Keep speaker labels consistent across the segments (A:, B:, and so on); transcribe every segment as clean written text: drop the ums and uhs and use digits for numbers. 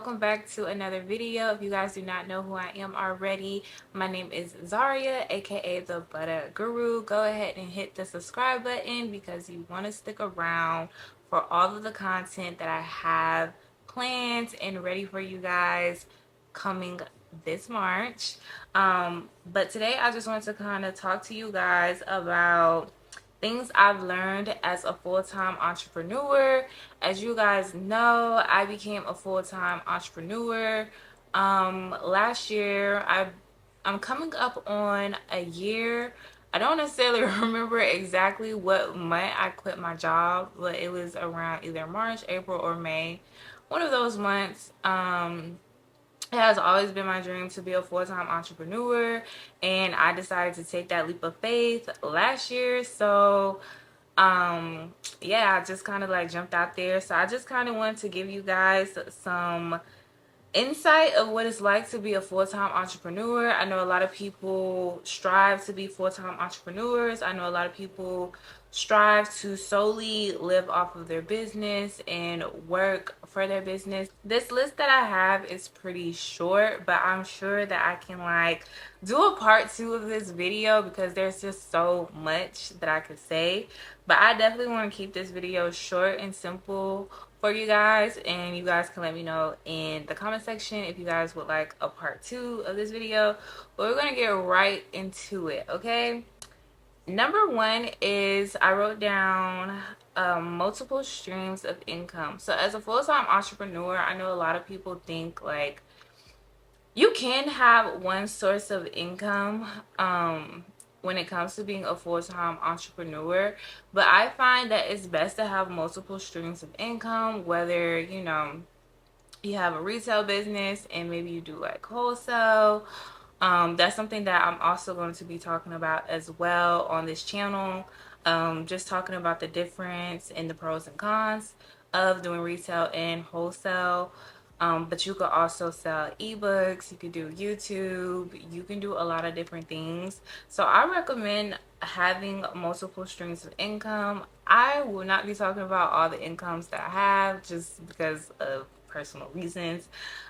A: welcome back to another video. If you guys do not know who I am already, my name is Zaria, aka the Butter Guru. Go ahead and hit the subscribe button because you want to stick around for all of the content that I have planned and ready for you guys coming this March. But today I just wanted to kind of talk to you guys about things I've learned as a full-time entrepreneur. As you guys know, I became a full-time entrepreneur last year. I'm coming up on a year. I don't necessarily remember exactly what month I quit my job, but it was around either March, April, or May. One of those months. It has always been my dream to be a full-time entrepreneur, and I decided to take that leap of faith last year. So yeah, I just kind of like jumped out there. So I just kind of wanted to give you guys some insight of what it's like to be a full-time entrepreneur. I know a lot of people strive to be full-time entrepreneurs. I know a lot of people strive to solely live off of their business and work for their business. This list that I have is pretty short, but I'm sure that I can like do a part 2 of this video because there's just so much that I could say. But I definitely want to keep this video short and simple for you guys, and you guys can let me know in the comment section if you guys would like a part 2 of this video. But we're gonna get right into it. Okay, number 1 is I wrote down multiple streams of income. So as a full-time entrepreneur, I know a lot of people think like you can have one source of income when it comes to being a full-time entrepreneur, but I find that it's best to have multiple streams of income, whether you have a retail business and maybe you do like wholesale. That's something that I'm also going to be talking about as well on this channel. Just talking about the difference and the pros and cons of doing retail and wholesale. But you could also sell ebooks, you could do YouTube, you can do a lot of different things. So I recommend having multiple streams of income. I will not be talking about all the incomes that I have just because of personal reasons.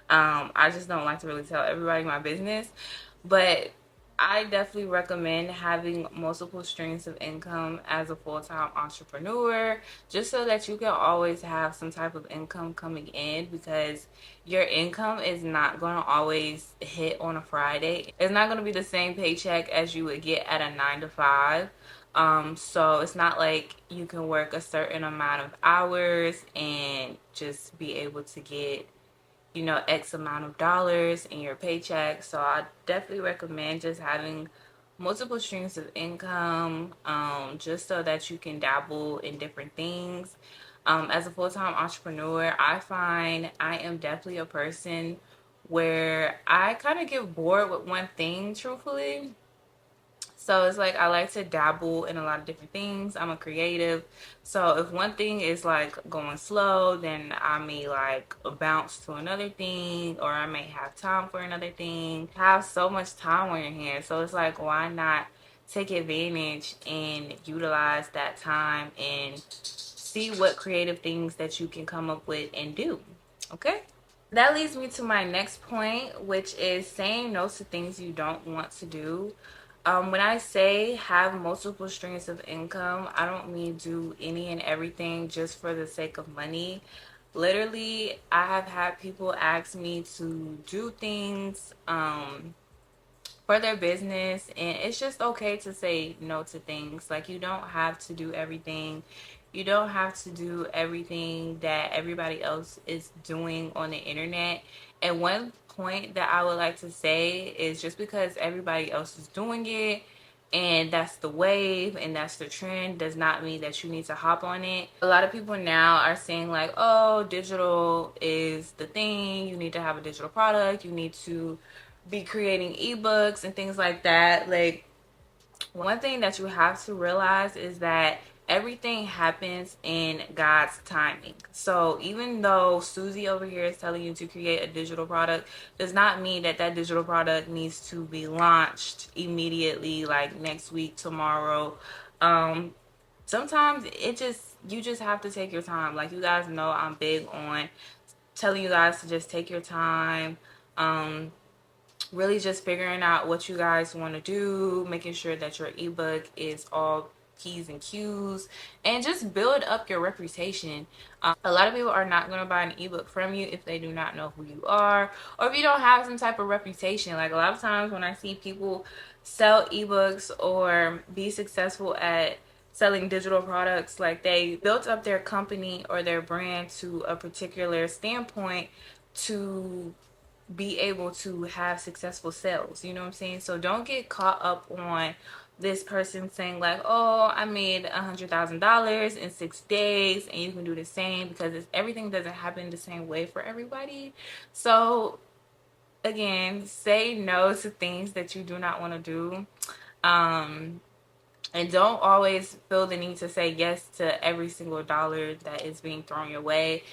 A: I just don't like to really tell everybody my business, but I definitely recommend having multiple streams of income as a full-time entrepreneur, just so that you can always have some type of income coming in, because your income is not going to always hit on a Friday. It's not going to be the same paycheck as you would get at a 9 to 5. So it's not like you can work a certain amount of hours and just be able to get X amount of dollars in your paycheck. So I definitely recommend just having multiple streams of income, just so that you can dabble in different things. As a full-time entrepreneur, I find I am definitely a person where I kind of get bored with one thing, truthfully. So it's like I like to dabble in a lot of different things. I'm a creative. So if one thing is like going slow, then I may like bounce to another thing, or I may have time for another thing. Have so much time on your hands. So it's like, why not take advantage and utilize that time and see what creative things that you can come up with and do. Okay? That leads me to my next point, which is saying no to things you don't want to do. When I say have multiple streams of income, I don't mean do any and everything just for the sake of money. Literally, I have had people ask me to do things for their business, and it's just okay to say no to things. Like, you don't have to do everything. You don't have to do everything that everybody else is doing on the internet. And one point that I would like to say is, just because everybody else is doing it and that's the wave and that's the trend, does not mean that you need to hop on it. A lot of people now are saying like, oh, digital is the thing. You need to have a digital product. You need to be creating ebooks and things like that. Like, one thing that you have to realize is that everything happens in God's timing. So even though Susie over here is telling you to create a digital product, does not mean that that digital product needs to be launched immediately, like next week, tomorrow. Sometimes you just have to take your time. Like, you guys know I'm big on telling you guys to just take your time, really just figuring out what you guys want to do, making sure that your ebook is all P's and Q's, and just build up your reputation. A lot of people are not going to buy an ebook from you if they do not know who you are, or if you don't have some type of reputation. Like, a lot of times when I see people sell ebooks or be successful at selling digital products, like, they built up their company or their brand to a particular standpoint to be able to have successful sales. You know what I'm saying? So don't get caught up on this person saying like, oh, I made $100,000 in 6 days and you can do the same, because everything doesn't happen the same way for everybody. So again, say no to things that you do not want to do. And don't always feel the need to say yes to every single dollar that is being thrown your way.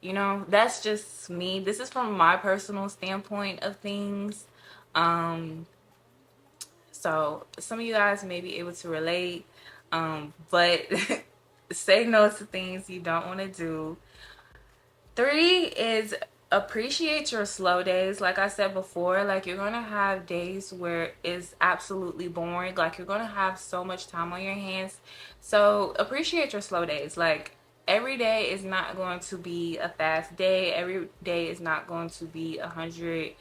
A: You know, that's just me. This is from my personal standpoint of things. Um, so some of you guys may be able to relate, but say no to things you don't want to do. 3 is appreciate your slow days. Like I said before, like, you're gonna have days where it's absolutely boring. Like, you're gonna have so much time on your hands. So appreciate your slow days. Like, every day is not going to be a fast day. Every day is not going to be 100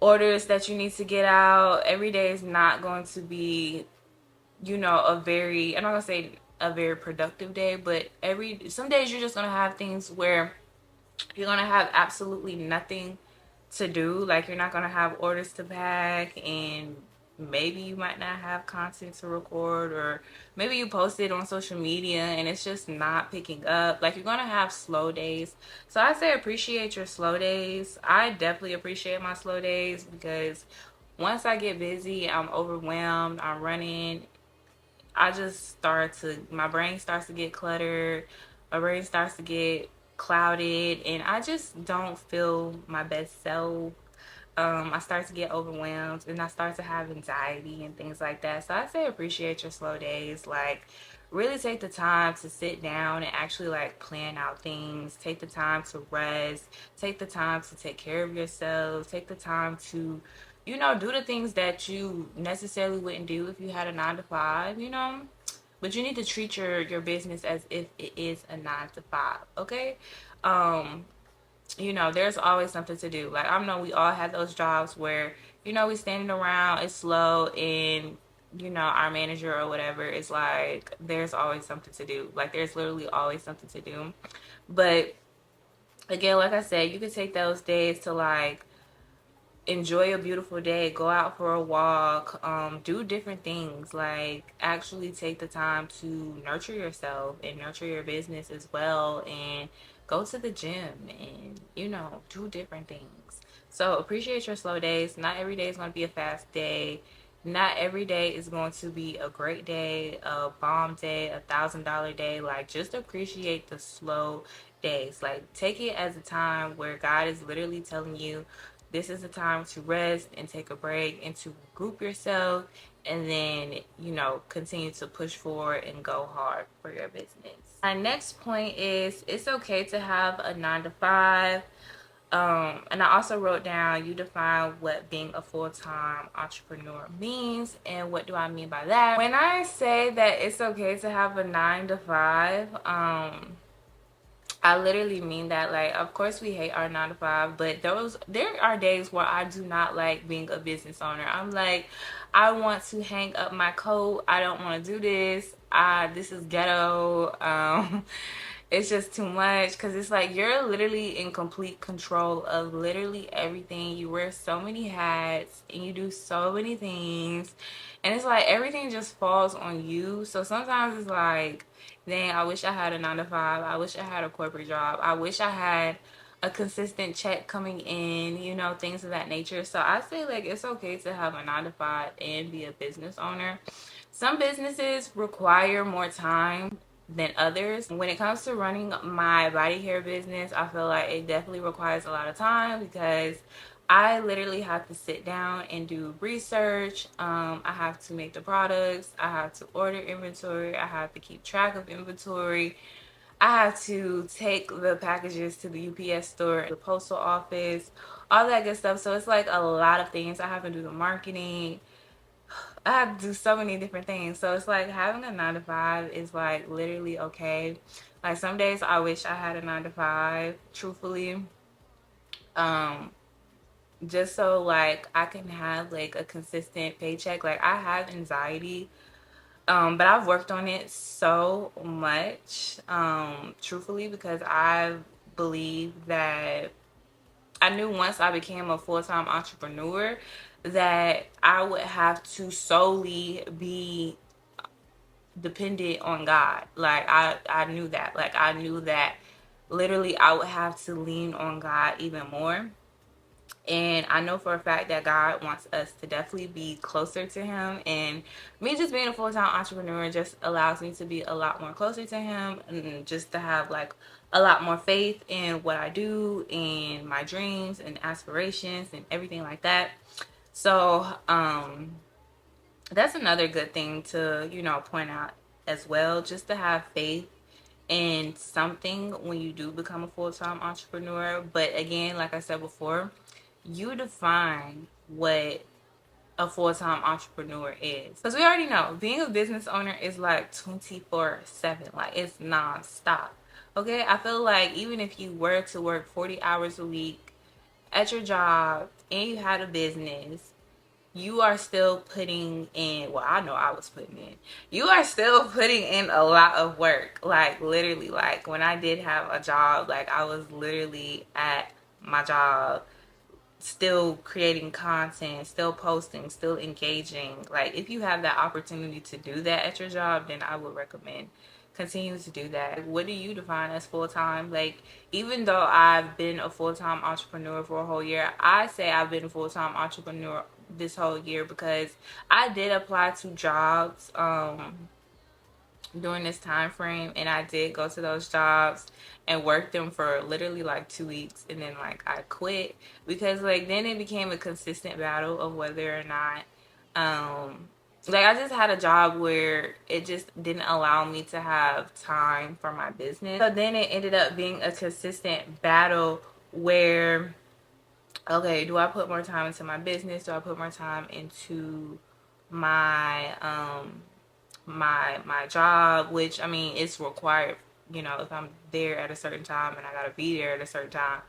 A: orders that you need to get out. Every day is not going to be, I'm not gonna say a very productive day, but some days you're just gonna have things where you're gonna have absolutely nothing to do. Like, you're not gonna have orders to pack, and maybe you might not have content to record, or maybe you post it on social media and it's just not picking up. Like, you're gonna have slow days. So I say appreciate your slow days. I definitely appreciate my slow days, because once I get busy, I'm overwhelmed, I'm running, my brain starts to get cluttered, my brain starts to get clouded, and I just don't feel my best self. I start to get overwhelmed, and I start to have anxiety and things like that. So I say appreciate your slow days. Like, really take the time to sit down and actually, like, plan out things. Take the time to rest. Take the time to take care of yourself. Take the time to, do the things that you necessarily wouldn't do if you had a 9 to 5. But you need to treat your business as if it is a 9 to 5. Okay. um there's always something to do. Like, I know we all have those jobs where, we standing around, it's slow, and, our manager or whatever is like, there's always something to do. Like, there's literally always something to do. But again, like I said, you can take those days to, like, enjoy a beautiful day, go out for a walk, do different things. Like, actually take the time to nurture yourself and nurture your business as well, and go to the gym and, do different things. So appreciate your slow days. Not every day is going to be a fast day. Not every day is going to be a great day, a bomb day, $1,000 day. Like, just appreciate the slow days. Like, take it as a time where God is literally telling you, this is a time to rest and take a break and to group yourself, and then, continue to push forward and go hard for your business. My next point is, it's okay to have a 9 to 5. And I also wrote down, you define what being a full-time entrepreneur means. And what do I mean by that? When I say that it's okay to have a 9 to 5, I literally mean that. Like, of course we hate our 9 to 5, but there are days where I do not like being a business owner. I'm like, I want to hang up my coat. I don't want to do this. This is ghetto. It's just too much, because it's like, you're literally in complete control of literally everything. You wear so many hats and you do so many things, and it's like everything just falls on you. So sometimes it's like, dang, I wish I had a 9 to 5. I wish I had a corporate job. I wish I had a consistent check coming in, things of that nature. So I say, like, it's okay to have a 9 to 5 and be a business owner. Some businesses require more time than others. When it comes to running my body hair business, I feel like it definitely requires a lot of time, because I literally have to sit down and do research. I have to make the products. I have to order inventory. I have to keep track of inventory. I have to take the packages to the UPS store, the postal office, all that good stuff. So it's like a lot of things. I have to do the marketing. I have to do so many different things. So it's like having a 9 to 5 is like literally okay. Like some days I wish I had a 9 to 5, truthfully. Um, just so like I can have like a consistent paycheck. Like I have anxiety. But I've worked on it so much, truthfully, because I believe that I knew once I became a full-time entrepreneur that I would have to solely be dependent on God. Like I knew that. Like I knew that literally I would have to lean on God even more. And I know for a fact that God wants us to definitely be closer to Him. And me just being a full-time entrepreneur just allows me to be a lot more closer to Him, and just to have like a lot more faith in what I do and my dreams and aspirations and everything like that. So that's another good thing to, point out as well, just to have faith in something when you do become a full-time entrepreneur. But again, like I said before, you define what a full-time entrepreneur is, because we already know being a business owner is like 24/7, like it's non-stop. Okay, I feel like even if you were to work 40 hours a week at your job and you had a business, you are still putting in, well, I know I was putting in, you are still putting in a lot of work. Like literally, like when I did have a job, like I was literally at my job, still creating content, still posting, still engaging. Like if you have that opportunity to do that at your job, then I would recommend continue to do that. What do you define as full-time? Like even though I've been a full-time entrepreneur for a whole year, I say I've been a full-time entrepreneur this whole year because I did apply to jobs during this time frame, and I did go to those jobs and work them for literally like 2 weeks, and then like I quit because like then it became a consistent battle of whether or not like I just had a job where it just didn't allow me to have time for my business. So then it ended up being a consistent battle where, okay, do I put more time into my business? Do I put more time into my my job, which I mean it's required, if I'm there at a certain time and I gotta be there at a certain time,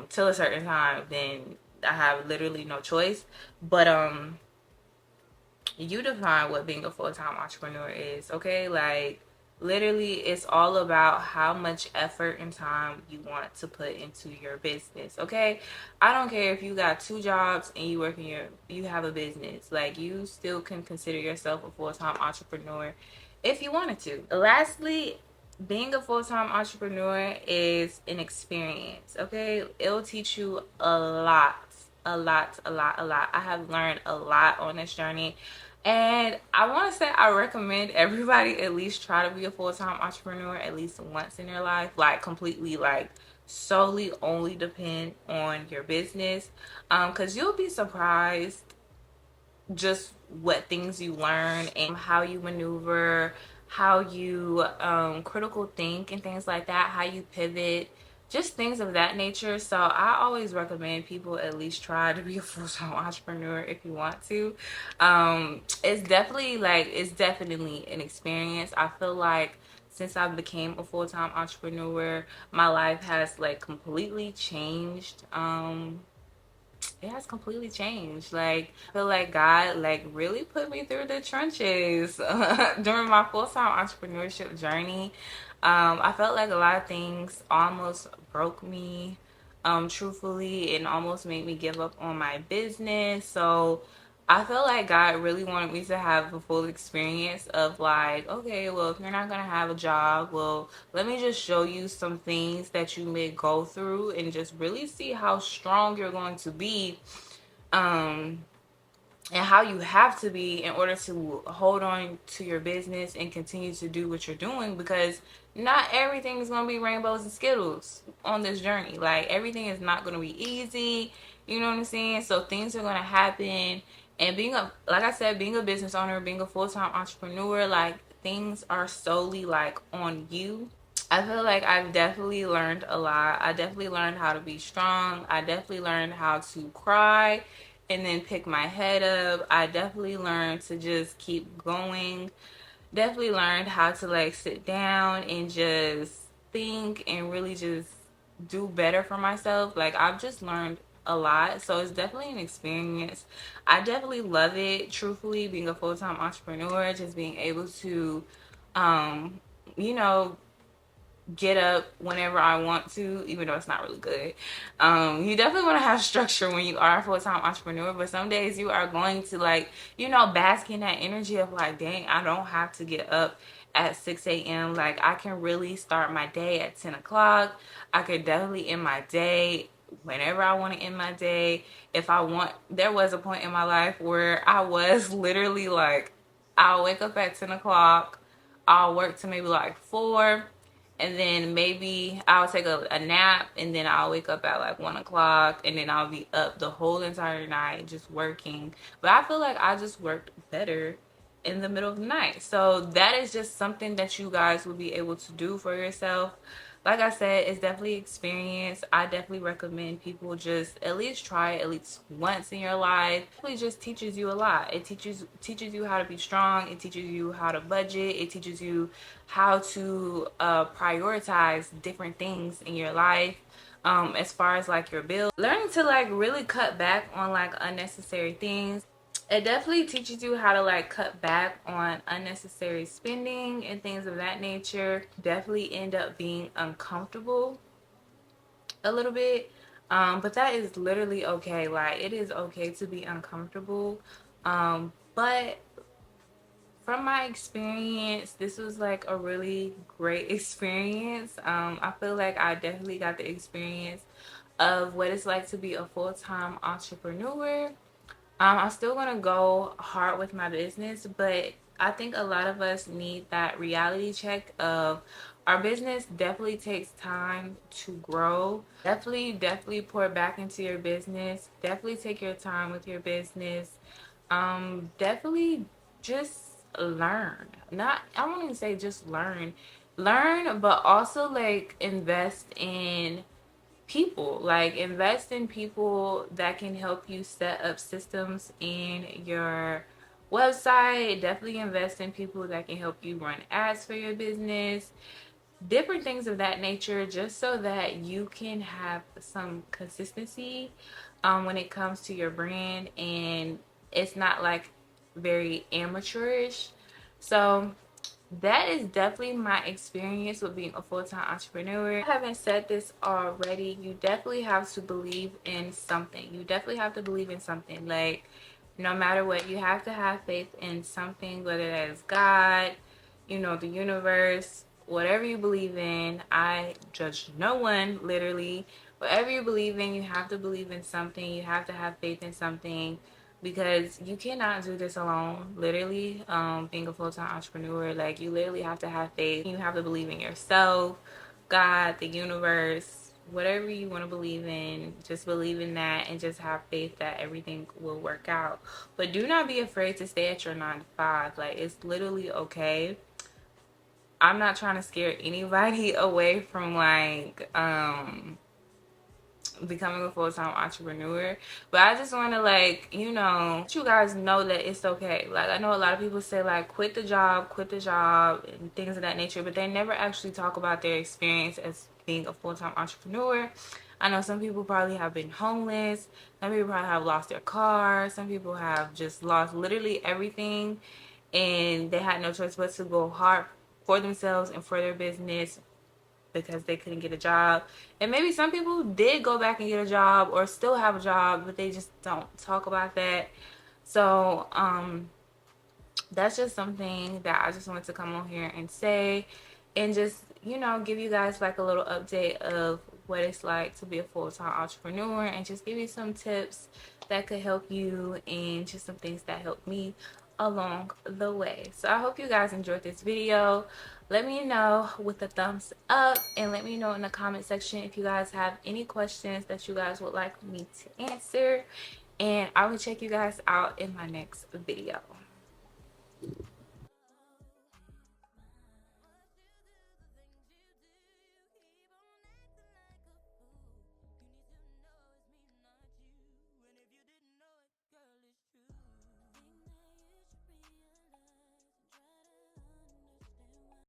A: till a certain time, then I have literally no choice. But you define what being a full-time entrepreneur is, okay? Like literally it's all about how much effort and time you want to put into your business, okay? I don't care if you got 2 jobs and you have a business. Like you still can consider yourself a full-time entrepreneur if you wanted to. Lastly, being a full-time entrepreneur is an experience, okay? It'll teach you a lot, a lot, a lot, a lot. I have learned a lot on this journey, and I want to say I recommend everybody at least try to be a full-time entrepreneur at least once in their life. Like completely, like solely only depend on your business, because you'll be surprised just what things you learn and how you maneuver, how you critical think and things like that, how you pivot, just things of that nature. So I always recommend people at least try to be a full-time entrepreneur if you want to. It's definitely an experience. I feel like since I became a full-time entrepreneur, my life has like completely changed. It has completely changed. Like I feel like God like really put me through the trenches during my full-time entrepreneurship journey. I felt like a lot of things almost broke me, truthfully, and almost made me give up on my business. So I feel like God really wanted me to have a full experience of like, okay, well, if you're not gonna have a job, well, let me just show you some things that you may go through and just really see how strong you're going to be, um, and how you have to be in order to hold on to your business and continue to do what you're doing, because not everything is going to be rainbows and skittles on this journey. Like everything is not going to be easy, you know what I'm saying? So things are going to happen, and like I said, being a business owner, being a full-time entrepreneur, like things are solely like on you. I feel like I've definitely learned a lot. I definitely learned how to be strong. I definitely learned how to cry and then pick my head up. I definitely learned to just keep going. Definitely learned how to like sit down and just think and really just do better for myself. Like I've just learned a lot. So it's definitely an experience. I definitely love it, truthfully, being a full-time entrepreneur, just being able to um, you know, get up whenever I want to, even though it's not really good. You definitely want to have structure when you are a full-time entrepreneur, but some days you are going to like, bask in that energy of like, dang, I don't have to get up at 6 a.m. Like I can really start my day at 10 o'clock. I could definitely end my day whenever I want to end my day. If I want, there was a point in my life where I was literally like, I'll wake up at 10 o'clock. I'll work to maybe like 4, and then maybe I'll take a nap, and then I'll wake up at like 1 o'clock, and then I'll be up the whole entire night just working. But I feel like I just worked better in the middle of the night. So that is just something that you guys will be able to do for yourself. Like I said, it's definitely experience. I definitely recommend people just at least try it at least once in your life. It really just teaches you a lot. It teaches you how to be strong. It teaches you how to budget. It teaches you how to prioritize different things in your life. As far as like your bills, learning to like really cut back on like unnecessary things. It definitely teaches you how to like cut back on unnecessary spending and things of that nature. Definitely end up being uncomfortable a little bit, but that is literally okay. Like it is okay to be uncomfortable, but from my experience, this was like a really great experience. I feel like I definitely got the experience of what it's like to be a full-time entrepreneur. I'm still gonna go hard with my business, but I think a lot of us need that reality check of our business definitely takes time to grow. Definitely pour back into your business. Definitely take your time with your business. Definitely just learn. Not, I won't even say just learn. Learn, but also like invest in people. Like invest in people that can help you set up systems in your website. Definitely invest in people that can help you run ads for your business, different things of that nature, just so that you can have some consistency when it comes to your brand, and it's not like very amateurish. So that is definitely my experience with being a full-time entrepreneur. If I haven't said this already, you definitely have to believe in something. You definitely have to believe in something. Like, no matter what, you have to have faith in something, whether that is God, the universe, whatever you believe in. I judge no one, literally. Whatever you believe in, you have to believe in something. You have to have faith in something, because you cannot do this alone. Literally, being a full-time entrepreneur, like you literally have to have faith. You have to believe in yourself, God, the universe, whatever you want to believe in. Just believe in that and just have faith that everything will work out. But do not be afraid to stay at your 9 to 5. Like, it's literally okay. I'm not trying to scare anybody away from like becoming a full-time entrepreneur, but I just want to like let you guys know that it's okay. Like, I know a lot of people say like quit the job and things of that nature, but they never actually talk about their experience as being a full-time entrepreneur. I know some people probably have been homeless, some people probably have lost their car, some people have just lost literally everything, and they had no choice but to go hard for themselves and for their business because they couldn't get a job. And maybe some people did go back and get a job or still have a job, but they just don't talk about that. So that's just something that I just wanted to come on here and say, and just give you guys like a little update of what it's like to be a full-time entrepreneur, and just give you some tips that could help you, and just some things that helped me along the way. So I hope you guys enjoyed this video. Let me know with a thumbs up, and let me know in the comment section if you guys have any questions that you guys would like me to answer, and I will check you guys out in my next video.